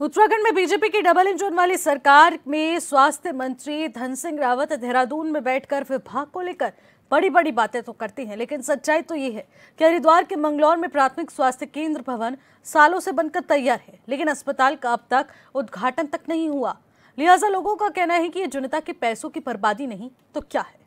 उत्तराखंड में बीजेपी की double engine वाली सरकार में स्वास्थ्य मंत्री धन सिंह रावत देहरादून में बैठकर विभाग को लेकर बड़ी बड़ी बातें तो करती हैं, लेकिन सच्चाई तो ये है कि हरिद्वार के मंगलौर में प्राथमिक स्वास्थ्य केंद्र भवन सालों से बनकर तैयार है, लेकिन अस्पताल का अब तक उद्घाटन तक नहीं हुआ। लिहाजा लोगों का कहना है कि ये जनता के पैसों की बर्बादी नहीं तो क्या है।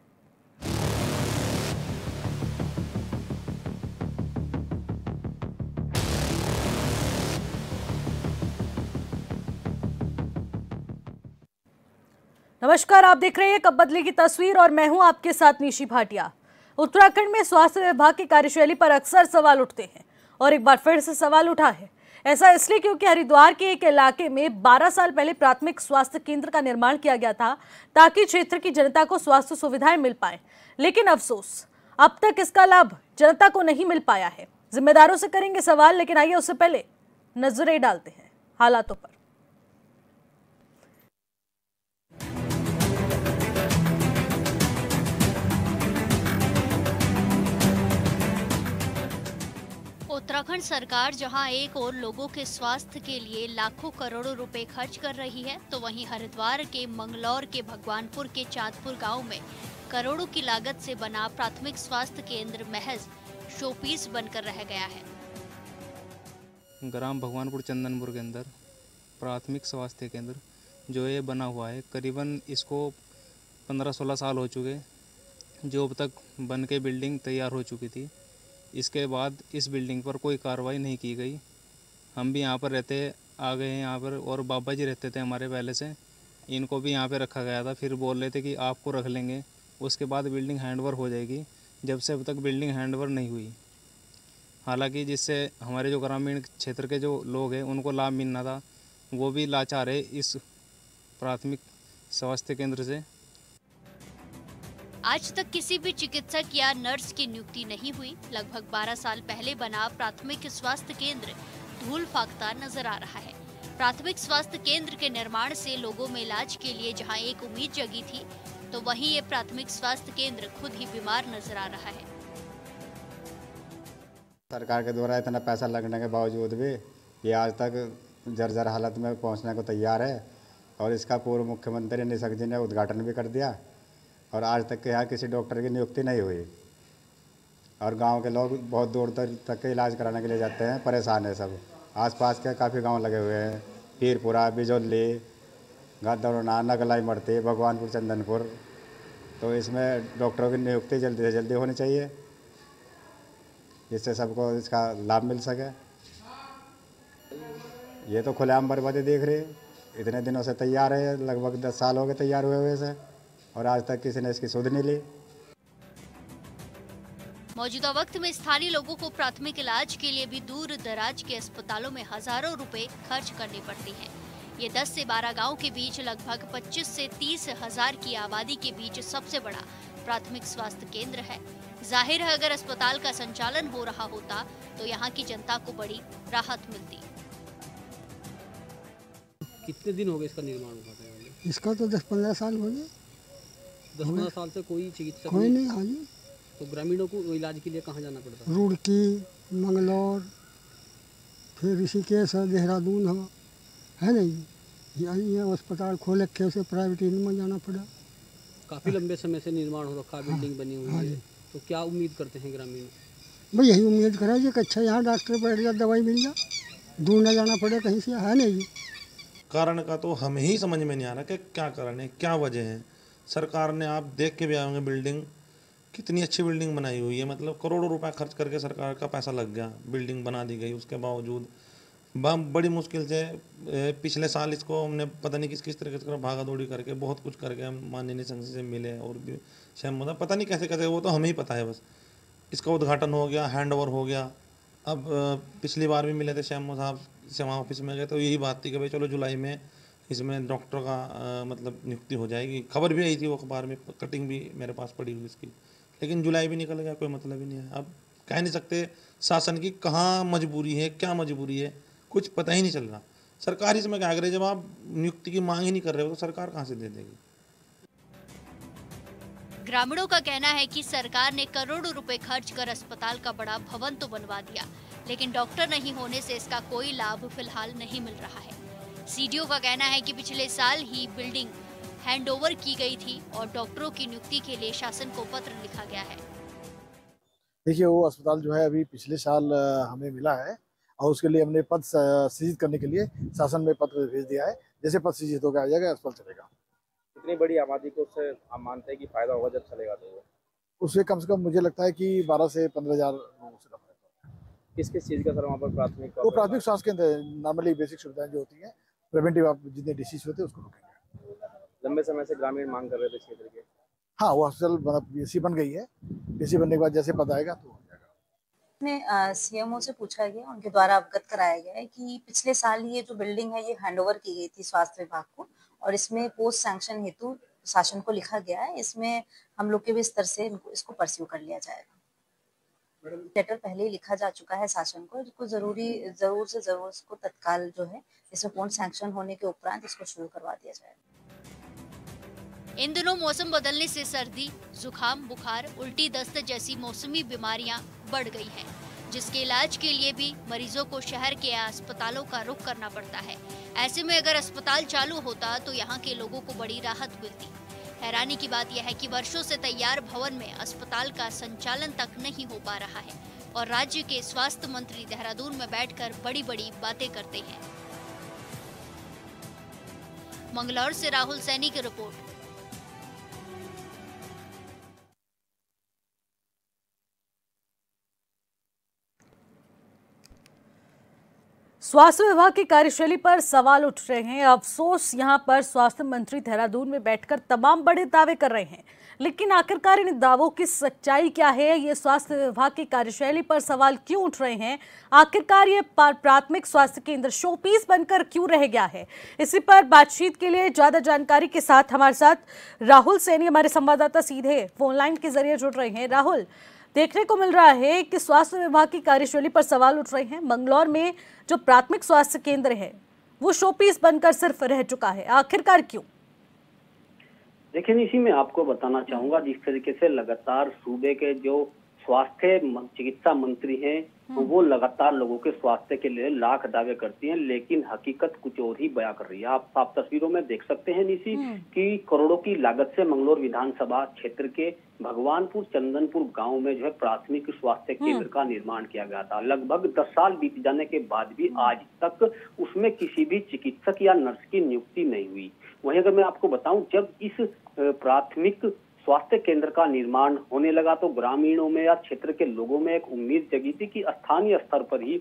नमस्कार, आप देख रहे हैं कब बदली की तस्वीर और मैं हूं आपके साथ निशी भाटिया। उत्तराखंड में स्वास्थ्य विभाग की कार्यशैली पर अक्सर सवाल उठते हैं और एक बार फिर से सवाल उठा है। ऐसा इसलिए क्योंकि हरिद्वार के एक इलाके में 12 साल पहले प्राथमिक स्वास्थ्य केंद्र का निर्माण किया गया था ताकि क्षेत्र की जनता को स्वास्थ्य सुविधाएं मिल पाए, लेकिन अफसोस अब तक इसका लाभ जनता को नहीं मिल पाया है। जिम्मेदारों से करेंगे सवाल, लेकिन आइए उससे पहले नजरें डालते हैं हालातों पर। उत्तराखंड सरकार जहां एक और लोगों के स्वास्थ्य के लिए लाखों करोड़ों रुपए खर्च कर रही है, तो वहीं हरिद्वार के मंगलौर के भगवानपुर के चांदपुर गांव में करोड़ों की लागत से बना प्राथमिक स्वास्थ्य केंद्र महज शोपीस बनकर रह गया है। ग्राम भगवानपुर चंदनपुर के अंदर प्राथमिक स्वास्थ्य केंद्र जो ये बना हुआ है, करीबन इसको 15-16 साल हो चुके, जो अब तक बन के बिल्डिंग तैयार हो चुकी थी। इसके बाद इस बिल्डिंग पर कोई कार्रवाई नहीं की गई। हम भी यहाँ पर रहते आ गए हैं यहाँ पर, और बाबा जी रहते थे हमारे पहले से, इनको भी यहाँ पे रखा गया था। फिर बोल रहे थे कि आपको रख लेंगे, उसके बाद बिल्डिंग हैंडओवर हो जाएगी। जब से अब तक बिल्डिंग हैंडओवर नहीं हुई, हालांकि जिससे हमारे जो ग्रामीण क्षेत्र के जो लोग हैं उनको लाभ मिलना था, वो भी लाचार है इस प्राथमिक स्वास्थ्य केंद्र से। आज तक किसी भी चिकित्सक या नर्स की नियुक्ति नहीं हुई। लगभग 12 साल पहले बना प्राथमिक स्वास्थ्य केंद्र धूल फाकता नजर आ रहा है। प्राथमिक स्वास्थ्य केंद्र के निर्माण से लोगों में इलाज के लिए जहां एक उम्मीद जगी थी, तो वहीं ये प्राथमिक स्वास्थ्य केंद्र खुद ही बीमार नजर आ रहा है। सरकार के द्वारा इतना पैसा लगने के बावजूद भी ये आज तक जर्जर हालत में पहुंचने को तैयार है, और इसका पूर्व मुख्यमंत्री निशंक जी ने उद्घाटन भी कर दिया, और आज तक के यहाँ किसी डॉक्टर की नियुक्ति नहीं हुई। और गांव के लोग बहुत दूर तक के इलाज कराने के लिए जाते हैं, परेशान है सब। आसपास के काफ़ी गांव लगे हुए हैं, पीरपुरा, बिजौली, गदौना, नगलाई मड़ती, भगवानपुर, चंदनपुर। तो इसमें डॉक्टरों की नियुक्ति जल्दी से जल्दी होनी चाहिए, जिससे सबको इसका लाभ मिल सके। ये तो खुलेआम बर्बादी देख रही है। इतने दिनों से तैयार है, लगभग 10 साल हो गए तैयार हुए हुए से, और आज तक किसी ने इसकी सुध नहीं ली। मौजूदा वक्त में स्थानीय लोगों को प्राथमिक इलाज के लिए भी दूर दराज के अस्पतालों में हजारों रुपए खर्च करने पड़ते हैं। ये 10 से 12 गांव के बीच लगभग 25 से 30 हजार की आबादी के बीच सबसे बड़ा प्राथमिक स्वास्थ्य केंद्र है। जाहिर है, अगर अस्पताल का संचालन हो रहा होता तो यहाँ की जनता को बड़ी राहत मिलती। कितने दिन हो गए इसका निर्माण हुआ था? इसका तो 10-15 साल हो गए। 10-15 साल से कोई चिकित्सक कोई नहीं। हाँ जी। तो ग्रामीणों को इलाज के लिए कहाँ जाना पड़ता? रुड़की, मंगलौर, फिर ऋषिकेश है, देहरादून है नहीं। ये अस्पताल खोल रखे से प्राइवेट में जाना पड़ा। काफ़ी लंबे समय से निर्माण हो रखा, बिल्डिंग बनी हुई है, तो क्या उम्मीद करते हैं ग्रामीण? भाई यही उम्मीद करा कि अच्छा यहाँ डॉक्टर बैठ जाए, दवाई मिल जाए, दूर न जाना पड़े कहीं से। है नहीं। कारण का तो हमें ही समझ में नहीं आ रहा कि क्या कारण है, क्या वजह है। सरकार ने, आप देख के भी आएंगे, बिल्डिंग कितनी अच्छी बिल्डिंग बनाई हुई है, मतलब करोड़ों रुपए खर्च करके सरकार का पैसा लग गया, बिल्डिंग बना दी गई। उसके बावजूद बड़ी मुश्किल से पिछले साल इसको हमने पता नहीं किस तरीके से भागा दौड़ी करके बहुत कुछ करके हम माननीय निशंक से मिले, और भी शायद पता नहीं कैसे कैसे, वो तो हमें ही पता है। बस इसका उद्घाटन हो गया, हैंड ओवर हो गया। अब पिछली बार भी मिले थे श्याम साहब से, वहाँ ऑफिस में गए तो यही बात थी कि भाई चलो जुलाई में इसमें डॉक्टर का मतलब नियुक्ति हो जाएगी। खबर भी आई थी वो अखबार में, कटिंग भी मेरे पास पड़ी हुई इसकी, लेकिन जुलाई भी निकल गया, कोई मतलब ही नहीं है। अब कह नहीं सकते शासन की कहाँ मजबूरी है, क्या मजबूरी है, कुछ पता ही नहीं चल रहा। सरकार इसमें क्या करे, जब आप नियुक्ति की मांग ही नहीं कर रहे हो तो सरकार कहाँ से दे देगी। ग्रामीणों का कहना है कि सरकार ने करोड़ों रुपए खर्च कर अस्पताल का बड़ा भवन तो बनवा दिया, लेकिन डॉक्टर नहीं होने से इसका कोई लाभ फिलहाल नहीं मिल रहा है। सीडीओ का कहना है कि पिछले साल ही बिल्डिंग हैंडओवर की गई थी और डॉक्टरों की नियुक्ति के लिए शासन को पत्र लिखा गया है। देखिए, वो अस्पताल जो है अभी पिछले साल हमें मिला है और उसके लिए हमने पद सृजित करने के लिए शासन में पत्र भेज दिया है। जैसे पद सृजित होकर आ जाएगा अस्पताल चलेगा। इतनी बड़ी आबादी को उससे हम मानते हैं कि फायदा होगा जब चलेगा तो उससे कम से कम मुझे लगता है कि 12 से 15,000 लोगों से किस किस चीज़ का सर वहाँ पर प्राथमिक वो प्राथमिक स्वास्थ्य केंद्र नॉर्मली बेसिक सुविधाएं जो होती हैं, प्रिवेंटिव आप जितने डिसीज होते हैं उसको रोकेंगे। लंबे समय से ग्रामीण मांग कर रहे थे क्षेत्र के। हाँ, वो हॉस्पिटल पीएससी बन गई है। पीएससी बनने के बाद जैसे पद आएगा तो हो जाएगा। में सीएमओ से पूछा गया, उनके द्वारा अवगत कराया गया है कि पिछले साल ये जो बिल्डिंग है ये हैंडओवर की गई थी स्वास्थ्य विभाग को और इसमें पोस्ट सैंक्शन हेतु शासन को लिखा गया है। इसमें हम लोग के भी स्तर से इसको परस्यू कर लिया जाएगा। लेटर पहले ही लिखा जा चुका है शासन को, इसको जरूर से जरूर इसको तत्काल जो है इसमें पूर्ण सैंक्शन होने के उपरांत इसको शुरू करवा दिया जाएगा। इन दिनों मौसम बदलने से सर्दी, जुकाम, बुखार, उल्टी, दस्त जैसी मौसमी बीमारियां बढ़ गई हैं, जिसके इलाज के लिए भी मरीजों को शहर के अस्पतालों का रुख करना पड़ता है। ऐसे में अगर अस्पताल चालू होता तो यहाँ के लोगों को बड़ी राहत मिलती। हैरानी की बात यह है कि वर्षों से तैयार भवन में अस्पताल का संचालन तक नहीं हो पा रहा है और राज्य के स्वास्थ्य मंत्री देहरादून में बैठकर बड़ी बड़ी बातें करते हैं। मंगलौर से राहुल सैनी की रिपोर्ट। स्वास्थ्य विभाग की कार्यशैली पर सवाल उठ रहे हैं। अफसोस यहां पर स्वास्थ्य मंत्री देहरादून में बैठकर तमाम बड़े दावे कर रहे हैं, लेकिन आखिरकार इन दावों की सच्चाई क्या है? ये स्वास्थ्य विभाग की कार्यशैली पर सवाल क्यों उठ रहे हैं? आखिरकार ये प्राथमिक स्वास्थ्य केंद्र शोपीस बनकर क्यों रह गया है? इसी पर बातचीत के लिए ज्यादा जानकारी के साथ हमारे साथ राहुल सैनी हमारे संवाददाता सीधे फोन लाइन के जरिए जुड़ रहे हैं। राहुल, देखने को मिल रहा है कि स्वास्थ्य विभाग की कार्यशैली पर सवाल उठ रहे हैं। मंगलौर में जो प्राथमिक स्वास्थ्य केंद्र है वो शोपीस बनकर सिर्फ रह चुका है, आखिरकार क्यों? देखिए, इसी में आपको बताना चाहूंगा, जिस तरीके से लगातार सूबे के जो स्वास्थ्य चिकित्सा मंत्री हैं वो लगातार लोगों के स्वास्थ्य के लिए लाख दावे करती हैं, लेकिन हकीकत कुछ और ही बयां कर रही है। आप साफ तस्वीरों में देख सकते हैं निशी कि करोड़ों की लागत से मंगलौर विधानसभा क्षेत्र के भगवानपुर चंदनपुर गांव में जो है प्राथमिक स्वास्थ्य केंद्र का निर्माण किया गया था। लगभग 10 साल बीत जाने के बाद भी आज तक उसमें किसी भी चिकित्सक या नर्स की नियुक्ति नहीं हुई। वहीं अगर मैं आपको बताऊं, जब इस प्राथमिक स्वास्थ्य केंद्र का निर्माण होने लगा तो ग्रामीणों में या क्षेत्र के लोगों में एक उम्मीद जगी थी कि स्थानीय स्तर पर ही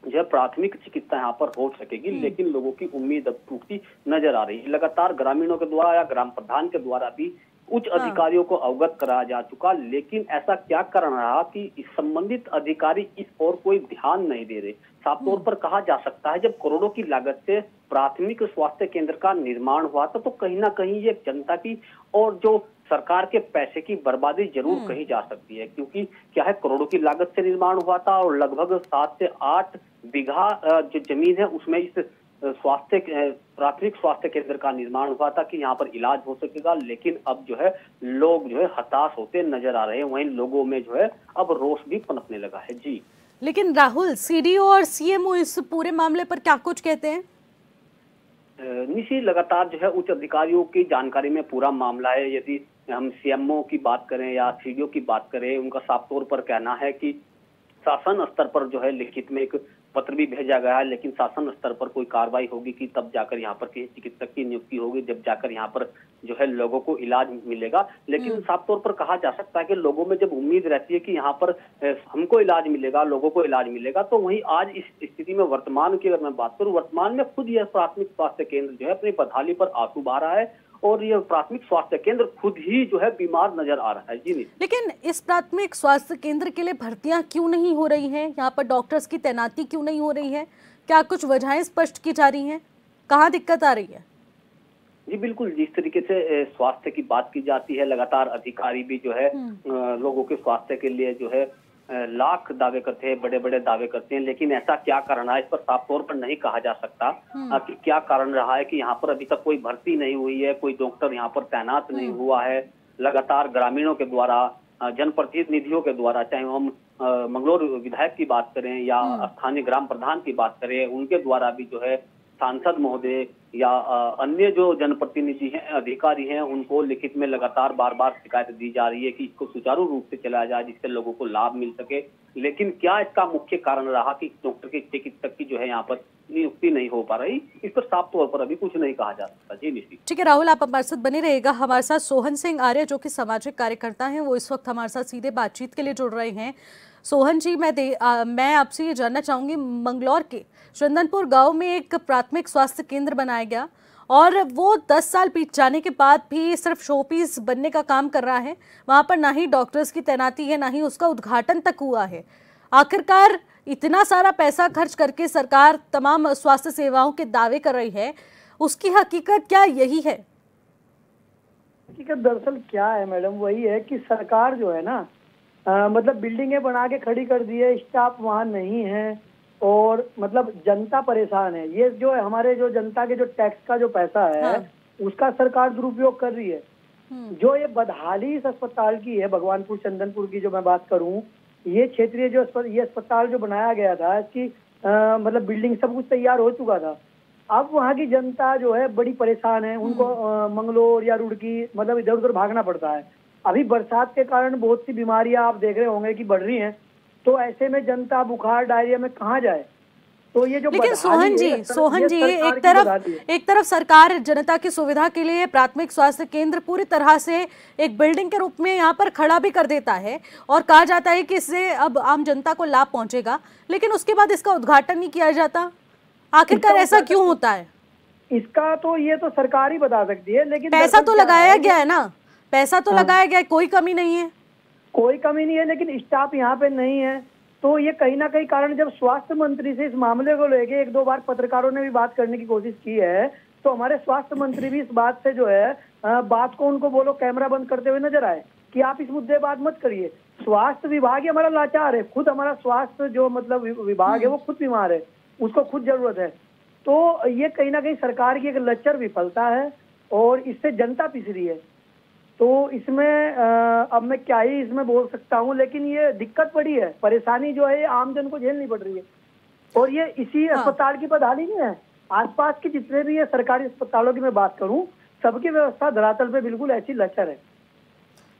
जो प्राथमिक चिकित्सा यहाँ पर हो सकेगी, लेकिन लोगों की उम्मीद अब टूटती नजर आ रही है। लगातार ग्रामीणों के द्वारा या ग्राम प्रधान के द्वारा भी उच्च अधिकारियों को अवगत कराया जा चुका, लेकिन ऐसा क्या कारण रहा कि इस संबंधित अधिकारी इस ओर कोई ध्यान नहीं दे रहे। साफ तौर पर कहा जा सकता है, जब करोड़ों की लागत से प्राथमिक स्वास्थ्य केंद्र का निर्माण हुआ था तो कहीं ना कहीं ये जनता की और जो सरकार के पैसे की बर्बादी जरूर कही जा सकती है, क्योंकि क्या है, करोड़ों की लागत से निर्माण हुआ था और लगभग 7 से 8 बीघा जो जमीन है उसमें इस प्राथमिक स्वास्थ्य केंद्र का निर्माण हुआ था कि यहाँ पर इलाज हो सकेगा, लेकिन अब जो है लोग जो है हताश होते नजर आ रहे हैं। वहीं लोगों में जो है अब रोष भी पनपने लगा है। जी, लेकिन राहुल, सीडीओ और सीएमओ इस पूरे मामले पर क्या कुछ कहते हैं? निशी लगातार जो है उच्च अधिकारियों की जानकारी में पूरा मामला है। यदि हम सीएमओ की बात करें या सीडीओ की बात करें, उनका साफ तौर पर कहना है कि शासन स्तर पर जो है लिखित में एक पत्र भी भेजा गया है, लेकिन शासन स्तर पर कोई कार्रवाई होगी कि तब जाकर यहाँ पर किसी चिकित्सक की नियुक्ति होगी, जब जाकर यहाँ पर जो है लोगों को इलाज मिलेगा। लेकिन साफ तौर पर कहा जा सकता है कि लोगों में जब उम्मीद रहती है कि यहाँ पर हमको इलाज मिलेगा, लोगों को इलाज मिलेगा, तो वहीं आज इस स्थिति में वर्तमान की अगर मैं बात करूँ, वर्तमान में खुद यह प्राथमिक स्वास्थ्य केंद्र जो है अपनी बदहाली पर आंसू बहा रहा है और यह प्राथमिक स्वास्थ्य केंद्र खुद ही जो है बीमार नजर आ रहा है। जी नहीं, लेकिन इस प्राथमिक स्वास्थ्य केंद्र के लिए भर्तियां क्यों नहीं हो रही हैं? यहाँ पर डॉक्टर्स की तैनाती क्यों नहीं हो रही है? क्या कुछ वजहें स्पष्ट की जा रही हैं? कहाँ दिक्कत आ रही है? जी बिल्कुल, जिस तरीके से स्वास्थ्य की बात की जाती है, लगातार अधिकारी भी जो है लोगों के स्वास्थ्य के लिए जो है लाख दावे करते हैं, बड़े बड़े दावे करते हैं, लेकिन ऐसा क्या कारण है इस पर साफ तौर पर नहीं कहा जा सकता कि क्या कारण रहा है कि यहाँ पर अभी तक कोई भर्ती नहीं हुई है, कोई डॉक्टर यहाँ पर तैनात नहीं हुआ है। लगातार ग्रामीणों के द्वारा, जनप्रतिनिधियों के द्वारा, चाहे हम मंगलौर विधायक की बात करें या स्थानीय ग्राम प्रधान की बात करें, उनके द्वारा भी जो है सांसद महोदय या अन्य जो जनप्रतिनिधि हैं, अधिकारी हैं, उनको लिखित में लगातार बार बार शिकायत दी जा रही है कि इसको सुचारू रूप से चलाया जाए जिससे लोगों को लाभ मिल सके। लेकिन क्या इसका मुख्य कारण रहा कि डॉक्टर की, चिकित्सक की जो है यहाँ पर नियुक्ति नहीं हो पा रही, इस पर साफ तौर पर अभी कुछ नहीं कहा जा सकता। जी निश्चित। ठीक है राहुल, आप हमारे साथ बने रहिएगा। हमारे साथ सोहन सिंह आर्य जो कि सामाजिक कार्यकर्ता हैं, वो इस वक्त हमारे साथ सीधे बातचीत के लिए जुड़ रहे हैं। सोहन जी, मैं आपसे ये जानना चाहूंगी, मंगलौर के चंदनपुर गांव में एक प्राथमिक स्वास्थ्य केंद्र बनाया गया और वो 10 साल बीत जाने के बाद भी सिर्फ शोपीस बनने का काम कर रहा है। वहां पर ना ही डॉक्टर्स की तैनाती है, ना ही उसका उद्घाटन तक हुआ है। आखिरकार इतना सारा पैसा खर्च करके सरकार तमाम स्वास्थ्य सेवाओं के दावे कर रही है, उसकी हकीकत क्या यही है? हकीकत दरअसल क्या है मैडम, वही है कि सरकार जो है ना मतलब बिल्डिंगें बना के खड़ी कर दी है, स्टाफ वहाँ नहीं है और मतलब जनता परेशान है। ये जो है हमारे जो जनता के जो टैक्स का जो पैसा है, हाँ। उसका सरकार दुरुपयोग कर रही है। जो ये बदहाली इस अस्पताल की है, भगवानपुर चंदनपुर की जो मैं बात करूं, ये क्षेत्रीय जो ये अस्पताल जो बनाया गया था, इसकी मतलब बिल्डिंग सब कुछ तैयार हो चुका था। अब वहाँ की जनता जो है बड़ी परेशान है, उनको मंगलोर या रुड़की मतलब इधर उधर भागना पड़ता है। अभी बरसात के कारण बहुत सी बीमारियां आप देख रहे होंगे कि बढ़ रही हैं, तो ऐसे में जनता बुखार डायरिया में कहाँ जाए? तो ये जो लेकिन सोहन जी एक तरफ सरकार जनता की सुविधा के लिए प्राथमिक स्वास्थ्य केंद्र पूरी तरह से एक बिल्डिंग के रूप में यहाँ पर खड़ा भी कर देता है और कहा जाता है कि इससे अब आम जनता को लाभ पहुंचेगा, लेकिन उसके बाद इसका उद्घाटन नहीं किया जाता। आखिरकार ऐसा क्यों होता है? इसका तो ये तो सरकार ही बता सकती है, लेकिन पैसा तो लगाया गया है ना, पैसा तो लगाया गया है, कोई कमी नहीं है। कोई कमी नहीं है, लेकिन स्टाफ यहाँ पे नहीं है। तो ये कहीं ना कहीं कारण, जब स्वास्थ्य मंत्री से इस मामले को लेके 1-2 बार पत्रकारों ने भी बात करने की कोशिश की है, तो हमारे स्वास्थ्य मंत्री भी इस बात से जो है बात को उनको बोलो कैमरा बंद करते हुए नजर आए कि आप इस मुद्दे बात मत करिए। स्वास्थ्य विभाग ही हमारा लाचार है, खुद हमारा स्वास्थ्य जो मतलब विभाग है वो खुद बीमार है, उसको खुद जरूरत है। तो ये कहीं ना कहीं सरकार की एक लचर विफलता है और इससे जनता पिस रही है। तो इसमें अब मैं क्या ही इसमें बोल सकता हूँ, लेकिन ये दिक्कत पड़ी है, परेशानी जो है आम जन को झेलनी पड़ रही है। और ये इसी अस्पताल की बदहाली नहीं है, आसपास के जितने भी ये सरकारी अस्पतालों की मैं बात करूँ, सबकी व्यवस्था धरातल पे बिल्कुल ऐसी लचर है।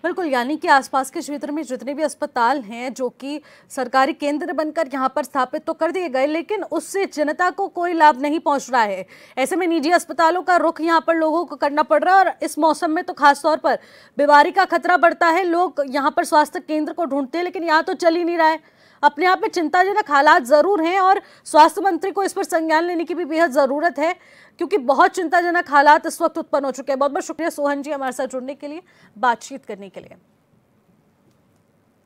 बिल्कुल, यानी कि आसपास के क्षेत्र में जितने भी अस्पताल हैं जो कि सरकारी केंद्र बनकर यहाँ पर स्थापित तो कर दिए गए, लेकिन उससे जनता को कोई लाभ नहीं पहुँच रहा है। ऐसे में निजी अस्पतालों का रुख यहाँ पर लोगों को करना पड़ रहा है और इस मौसम में तो खास तौर पर बीमारी का खतरा बढ़ता है। लोग यहाँ पर स्वास्थ्य केंद्र को ढूंढते हैं, लेकिन यहाँ तो चल ही नहीं रहा है। अपने आप में चिंताजनक हालात जरूर हैं और स्वास्थ्य मंत्री को इस पर संज्ञान लेने की भी बेहद जरूरत है, क्योंकि बहुत चिंताजनक हालात इस वक्त उत्पन्न हो चुके हैं। बहुत बहुत शुक्रिया सोहन जी हमारे साथ जुड़ने के लिए, बातचीत करने के लिए।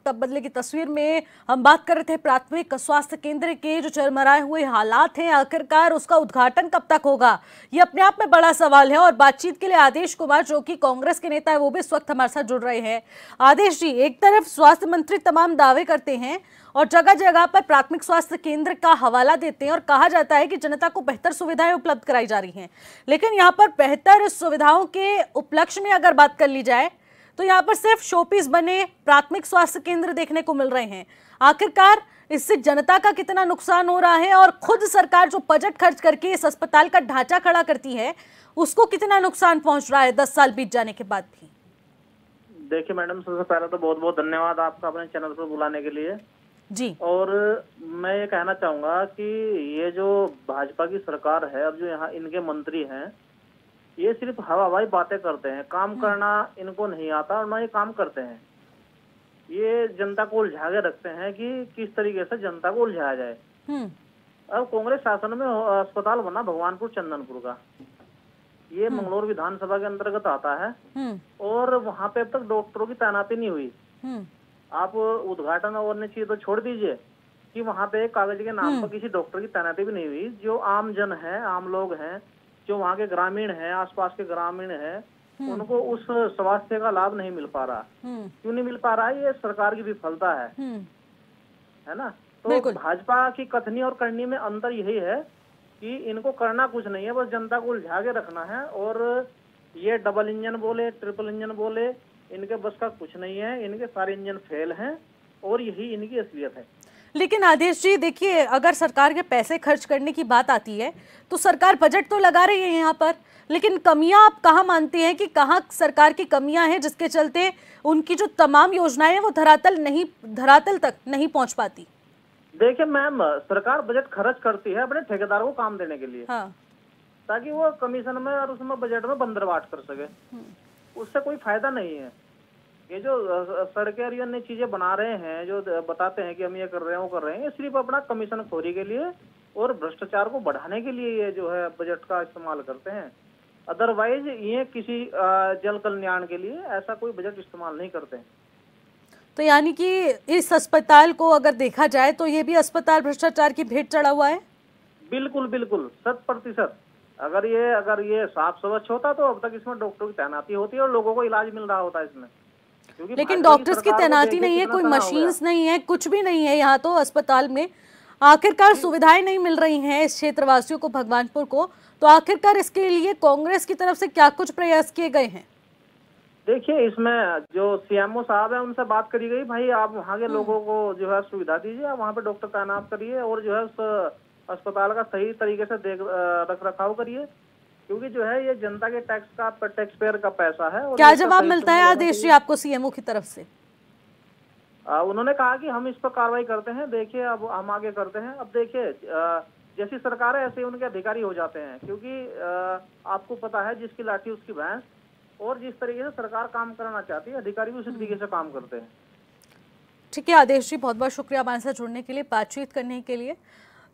तब बदले की तस्वीर में हम बात कर रहे थे प्राथमिक स्वास्थ्य केंद्र के जो चरमराए हुए हालात हैं, आखिरकार उसका उद्घाटन कब तक होगा, ये अपने आप में बड़ा सवाल है। और बातचीत के लिए आदेश कुमार जो कि कांग्रेस के नेता है, वो भी इस वक्त हमारे साथ जुड़ रहे हैं। आदेश जी, एक तरफ स्वास्थ्य मंत्री तमाम दावे करते हैं और जगह जगह पर प्राथमिक स्वास्थ्य केंद्र का हवाला देते हैं और कहा जाता है कि जनता को बेहतर सुविधाएं उपलब्ध कराई जा रही हैं, लेकिन यहाँ पर बेहतर सुविधाओं के उपलक्ष्य में अगर बात कर ली जाए तो यहाँ पर सिर्फ शोपीस बने प्राथमिक स्वास्थ्य केंद्र देखने को मिल रहे हैं। आखिरकार इससे जनता का कितना नुकसान हो रहा है और खुद सरकार जो बजट खर्च करके इस अस्पताल का ढांचा खड़ा करती है, उसको कितना नुकसान पहुंच रहा है 10 साल बीत जाने के बाद भी? देखिए मैडम, सबसे पहले तो बहुत बहुत धन्यवाद आपका अपने चैनल पर बुलाने के लिए जी। और मैं ये कहना चाहूंगा कि ये जो भाजपा की सरकार है, अब जो यहाँ इनके मंत्री हैं, ये सिर्फ हवाई बातें करते हैं, काम करना इनको नहीं आता और ना ये काम करते हैं। ये जनता को उलझा के रखते हैं कि किस तरीके से जनता को उलझाया जाए। अब कांग्रेस शासन में अस्पताल बना भगवानपुर चंदनपुर का, ये मंगलौर विधानसभा के अंतर्गत आता है और वहाँ पे अब तक डॉक्टरों की तैनाती नहीं हुई। आप उद्घाटन और अन्य चीज तो छोड़ दीजिए कि वहाँ पे कागज के नाम पर किसी डॉक्टर की तैनाती भी नहीं हुई। जो आम जन है, आम लोग हैं, जो वहाँ के ग्रामीण हैं, आसपास के ग्रामीण हैं, उनको उस स्वास्थ्य का लाभ नहीं मिल पा रहा। क्यों नहीं मिल पा रहा है? ये सरकार की विफलता है ना। तो भाजपा की कथनी और करनी में अंतर यही है कि इनको करना कुछ नहीं है, बस जनता को उलझा के रखना है। और ये डबल इंजन बोले, ट्रिपल इंजन बोले, इनके बस का कुछ नहीं है, इनके सारे इंजन फेल हैं और यही इनकी असलियत है। लेकिन आदेश जी देखिए, अगर सरकार के पैसे खर्च करने की बात आती है तो सरकार बजट तो लगा रही है यहाँ पर, लेकिन कमियां आप कहाँ मानती हैं कि कहाँ सरकार की कमियां हैं जिसके चलते उनकी जो तमाम योजनाएं हैं वो धरातल तक नहीं पहुंच पाती? देखिए मैम, सरकार बजट खर्च करती है अपने ठेकेदारों को काम देने के लिए, हाँ। ताकि वो कमीशन में और उसमें बजट में बंदरवाट कर सके। उससे कोई फायदा नहीं है। ये जो सड़कें और अन्य चीजें बना रहे हैं, जो बताते हैं कि हम ये कर रहे हैं वो कर रहे हैं, ये सिर्फ अपना कमीशन खोरी के लिए और भ्रष्टाचार को बढ़ाने के लिए ये जो है बजट का इस्तेमाल करते हैं। अदरवाइज ये किसी जन कल्याण के लिए ऐसा कोई बजट इस्तेमाल नहीं करते हैं। तो यानी कि इस अस्पताल को अगर देखा जाए तो ये भी अस्पताल भ्रष्टाचार की भेंट चढ़ा हुआ है? बिल्कुल बिल्कुल, 100%। अगर ये साफ स्वच्छ होता तो अब तक इसमें डॉक्टर की तैनाती होती है और लोगों को इलाज मिल रहा होता इसमें। लेकिन डॉक्टर्स की तैनाती नहीं है, कोई मशीन्स नहीं है, कुछ भी नहीं है यहाँ तो अस्पताल में। आखिरकार सुविधाएं नहीं मिल रही हैं इस क्षेत्रवासियों को, भगवानपुर को, तो आखिरकार इसके लिए कांग्रेस की तरफ से क्या कुछ प्रयास किए गए हैं? देखिए, इसमें जो सीएमओ साहब है उनसे बात करी गई, भाई आप वहाँ के लोगों को जो है सुविधा दीजिए, आप वहाँ पे डॉक्टर तैनात करिए और जो है उस अस्पताल का सही तरीके से रख रखाव करिए, क्योंकि जो है ये जनता के टैक्स पेयर का पैसा है। और क्या जवाब मिलता है आदेश जी आपको सीएमओ की तरफ से? उन्होंने कहा कि हम इस पर कार्रवाई करते हैं, देखिए अब हम आगे करते हैं। अब देखिए, जैसी सरकार है ऐसे उनके अधिकारी हो जाते हैं, क्योंकि आपको पता है जिसकी लाठी उसकी भैंस, और जिस तरीके से सरकार काम कराना चाहती है अधिकारी भी उसी तरीके से काम करते हैं। ठीक है आदेश जी, बहुत बहुत शुक्रिया हमारे साथ जुड़ने के लिए, बातचीत करने के लिए।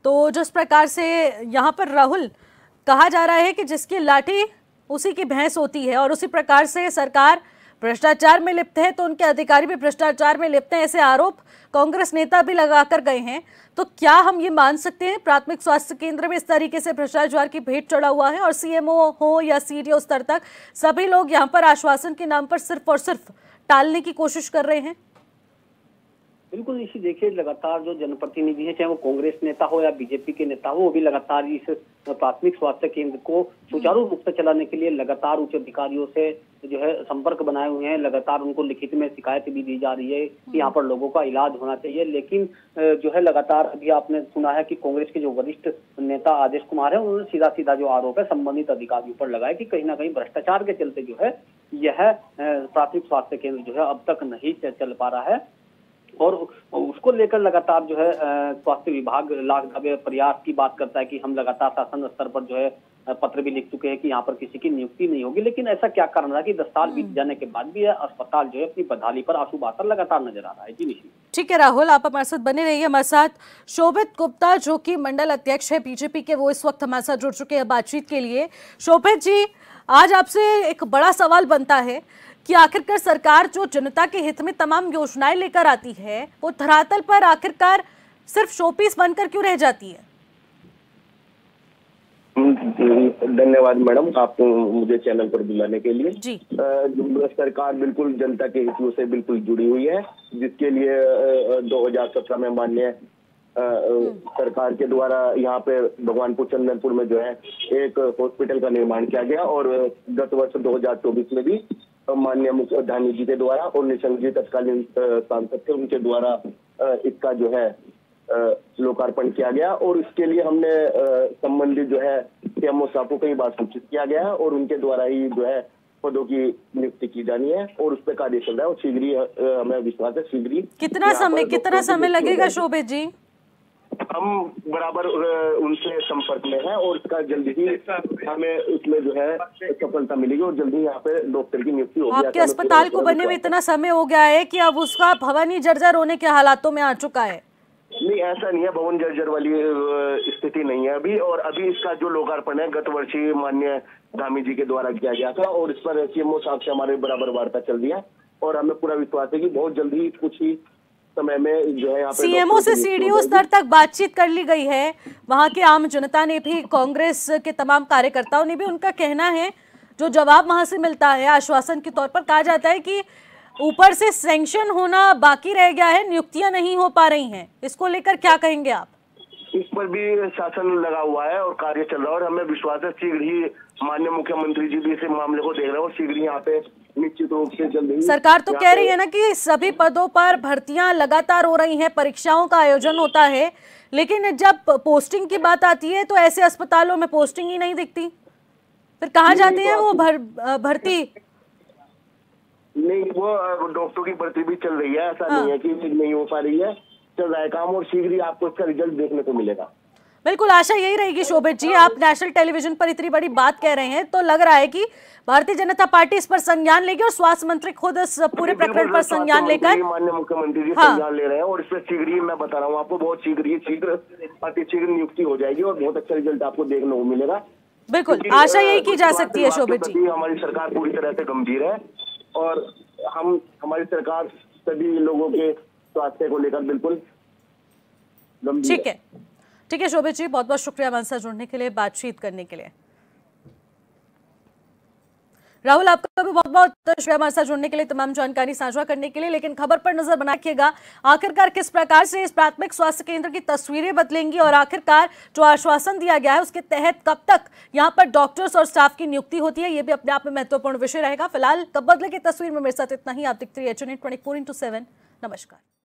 तो जिस प्रकार से यहाँ पर राहुल कहा जा रहा है कि जिसकी लाठी उसी की भैंस होती है और उसी प्रकार से सरकार भ्रष्टाचार में लिप्त है तो उनके अधिकारी भी भ्रष्टाचार में लिप्त हैं, ऐसे आरोप कांग्रेस नेता भी लगाकर गए हैं। तो क्या हम ये मान सकते हैं प्राथमिक स्वास्थ्य केंद्र में इस तरीके से भ्रष्टाचार की भेंट चढ़ा हुआ है और सीएमओ हो या सीडीओ स्तर तक सभी लोग यहाँ पर आश्वासन के नाम पर सिर्फ और सिर्फ टालने की कोशिश कर रहे हैं? बिल्कुल इसी देखिए, लगातार जो जनप्रतिनिधि हैं, चाहे वो कांग्रेस नेता हो या बीजेपी के नेता हो, वो भी लगातार इस प्राथमिक स्वास्थ्य केंद्र को सुचारू रूप से चलाने के लिए लगातार उच्च अधिकारियों से जो है संपर्क बनाए हुए हैं। लगातार उनको लिखित में शिकायत भी दी जा रही है कि यहाँ पर लोगों का इलाज होना चाहिए। लेकिन जो है लगातार अभी आपने सुना है कि कांग्रेस के जो वरिष्ठ नेता आदेश कुमार है, उन्होंने सीधा सीधा जो आरोप है संबंधित अधिकारियों पर लगाया कि कहीं ना कहीं भ्रष्टाचार के चलते जो है यह प्राथमिक स्वास्थ्य केंद्र जो है अब तक नहीं चल पा रहा है। और उसको लेकर लगातार जो है स्वास्थ्य विभाग लाख दावे प्रयास की बात करता है कि हम लगातार शासन स्तर पर जो है पत्र भी लिख चुके हैं कि यहाँ पर किसी की नियुक्ति नहीं होगी। लेकिन ऐसा क्या कारण रहा कि 10 साल बीत जाने के बाद भी यह अस्पताल जो है अपनी बदहाली पर आंसू बहाता लगातार नजर आ रहा है। जी निशी। ठीक है राहुल, आप हमारे साथ बने रहिए। हमारे साथ शोभित गुप्ता जो कि मंडल अध्यक्ष है बीजेपी के, वो इस वक्त हमारे साथ जुड़ चुके हैं बातचीत के लिए। शोभित जी, आज आपसे एक बड़ा सवाल बनता है कि आखिरकार सरकार जो जनता के हित में तमाम योजनाएं लेकर आती है वो धरातल पर आखिरकार सिर्फ शोपीस बनकर क्यों रह जाती है? धन्यवाद मैडम, आप मुझे चैनल पर बुलाने के लिए। जी। सरकार बिल्कुल जनता के हितों से बिल्कुल जुड़ी हुई है, जिसके लिए 2017 में माननीय सरकार के द्वारा यहाँ पे भगवानपुर चंदनपुर में जो है एक हॉस्पिटल का निर्माण किया गया और गत वर्ष 2024 में भी माननीय मुख्य धामी जी के द्वारा और निशंक जी तत्कालीन सांसद थे, उनके द्वारा इसका जो है लोकार्पण किया गया। और इसके लिए हमने संबंधित जो है सीएमओ साहब को कई बार सूचित किया गया है और उनके द्वारा ही जो है पदों की नियुक्ति की जानी है और उस पर कार्य चल रहा है और शीघ्र ही हमें विश्वास है शीघ्र ही। कितना समय लगेगा शोभित जी? हम बराबर उनसे संपर्क में हैं और इसका जल्दी ही हमें उसमें जो है सफलता मिलेगी और जल्दी यहाँ पे डॉक्टर की नियुक्ति होगी। आपके अस्पताल को बनने में इतना समय हो गया है कि अब उसका भवन ही जर्जर होने के हालातों में आ चुका है। नहीं, ऐसा नहीं है, भवन जर्जर वाली स्थिति नहीं है अभी। और अभी इसका जो लोकार्पण है गत वर्ष ही माननीय धामी जी के द्वारा किया गया था और इस पर सीएमओ साहब से हमारे बराबर वार्ता चल रही है और हमें पूरा विश्वास है कि बहुत जल्दी कुछ ही समय में जो है यहाँ पे सीएमओ से सीडीओ स्तर तक बातचीत कर ली गई है। वहां के आम जनता ने भी, कांग्रेस के तमाम कार्यकर्ताओं ने भी, उनका कहना है जो जवाब वहां से मिलता है आश्वासन के तौर पर कहा जाता है कि ऊपर से सैंक्शन होना बाकी रह गया है, नियुक्तियां नहीं हो पा रही हैं। इसको लेकर क्या कहेंगे आप? इस पर भी शासन लगा हुआ है और कार्य चल रहा है और हमें विश्वास है शीघ्र ही माननीय मुख्यमंत्री जी भी इस मामले को देख रहे हैं और शीघ्र यहाँ पे निश्चित रूप से जल्दी सरकार तो कह रही है ना कि सभी पदों पर भर्तियां लगातार हो रही हैं, परीक्षाओं का आयोजन होता है, लेकिन जब पोस्टिंग की बात आती है तो ऐसे अस्पतालों में पोस्टिंग ही नहीं दिखती। फिर कहाँ जाते हैं वो भर्ती? नहीं, वो डॉक्टर की भर्ती भी चल रही है, ऐसा नहीं है कि नहीं हो पा रही है, चल रहा है काम और शीघ्र ही आपको इसका रिजल्ट देखने को मिलेगा। बिल्कुल, आशा यही रहेगी शोभित जी। आप नेशनल टेलीविजन पर इतनी बड़ी बात कह रहे हैं तो लग रहा है कि भारतीय जनता पार्टी इस पर संज्ञान लेगी और स्वास्थ्य मंत्री खुद इस पूरे प्रकरण पर संज्ञान लेकर माननीय मुख्यमंत्री जी संज्ञान ले रहे हैं और इस पर शीघ्र ही, मैं बता रहा हूँ आपको, बहुत शीघ्र नियुक्ति हो जाएगी और बहुत अच्छा रिजल्ट आपको देखने को मिलेगा। बिल्कुल, आशा यही की जा सकती है शोभित जी। हमारी सरकार पूरी तरह से गंभीर है और हमारी सरकार सभी लोगों के स्वास्थ्य को लेकर बिल्कुल गंभीर है। ठीक है शोभित जी, बहुत बहुत शुक्रिया हमारे साथ जुड़ने के लिए, बातचीत करने के लिए। राहुल, आपका भी बहुत बहुत शुक्रिया हमारे साथ जुड़ने के लिए, तमाम जानकारी साझा करने के लिए। लेकिन खबर पर नजर बनाइएगा, आखिरकार किस प्रकार से इस प्राथमिक स्वास्थ्य केंद्र की तस्वीरें बदलेंगी और आखिरकार जो आश्वासन दिया गया है उसके तहत कब तक यहां पर डॉक्टर्स और स्टाफ की नियुक्ति होती है, यह भी अपने आप में महत्वपूर्ण विषय रहेगा। फिलहाल कब बदले की तस्वीर में मेरे साथ इतना ही। आप देखते रहिए HNN 24/7। नमस्कार।